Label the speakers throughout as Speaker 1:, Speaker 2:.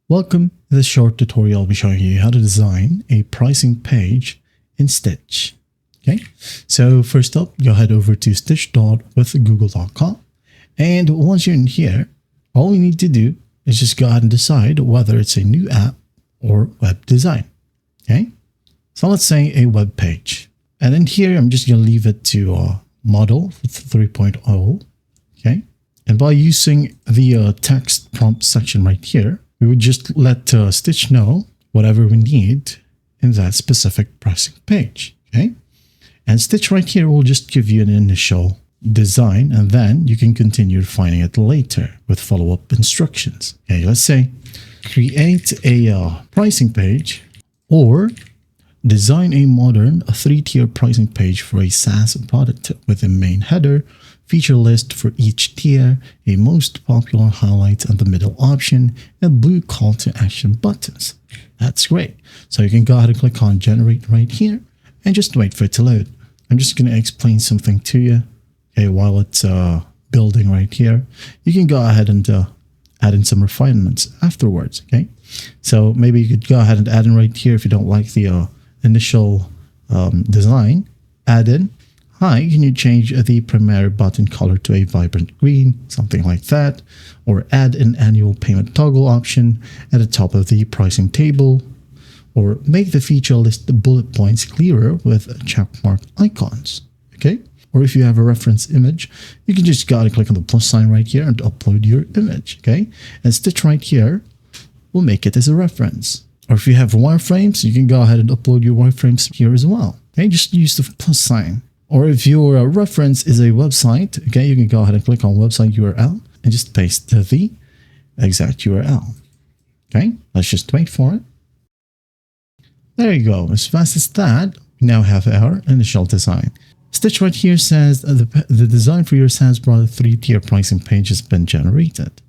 Speaker 1: Welcome to this short tutorial. I'll be showing you how to design a pricing page in Stitch. Okay, so first up, go head over to stitch.withgoogle.com. And once you're in here, all you need to do is just go ahead and decide whether it's a new app or web design. Okay, so let's say a web page. And then here, I'm just going to leave it to model 3.0. Okay, and by using the text prompt section right here, we would just let Stitch know whatever we need in that specific pricing page. Okay, and Stitch right here will just give you an initial design, and then you can continue refining it later with follow-up instructions. Okay, let's say create a pricing page or design a modern 3-tier pricing page for a SaaS product with a main header, feature list for each tier, a most popular highlights and the middle option, and blue call to action buttons. That's great. So you can go ahead and click on generate right here and just wait for it to load. I'm just going to explain something to you. Okay, while it's building right here, you can go ahead and add in some refinements afterwards. Okay, so maybe you could go ahead and add in right here if you don't like the initial design. Add in, hi, can you change the primary button color to a vibrant green, something like that, or add an annual payment toggle option at the top of the pricing table, or make the feature list bullet points clearer with checkmark icons. Okay, or if you have a reference image, you can just go ahead and click on the plus sign right here and upload your image. Okay, and Stitch right here will make it as a reference. Or if you have wireframes, you can go ahead and upload your wireframes here as well. Okay, just use the plus sign. Or if your reference is a website, okay, you can go ahead and click on website URL and just paste the exact URL. Okay, let's just wait for it. There you go. As fast as that, we now have our initial design. Stitch right here says the design for your SaaS product 3-tier pricing page has been generated.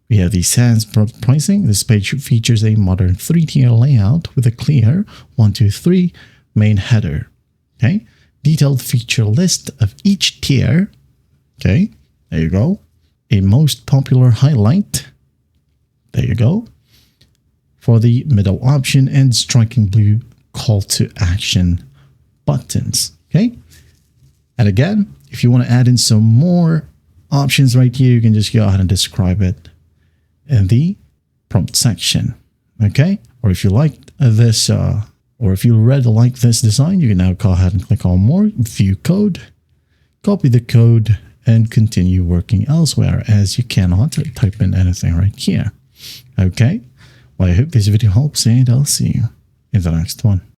Speaker 1: We have the SaaS product pricing. This page features a modern 3-tier layout with a clear 1, 2, 3 main header. Okay, detailed feature list of each tier. Okay, there you go. A most popular highlight. There you go. For the middle option and striking blue call to action buttons. Okay, and again, if you want to add in some more options right here, you can just go ahead and describe it in the prompt section. Okay, or if you like this or if you already like this design, you can now go ahead and click on more, view code, copy the code, and continue working elsewhere, as you cannot type in anything right here. Okay, well, I hope this video helps, and I'll see you in the next one.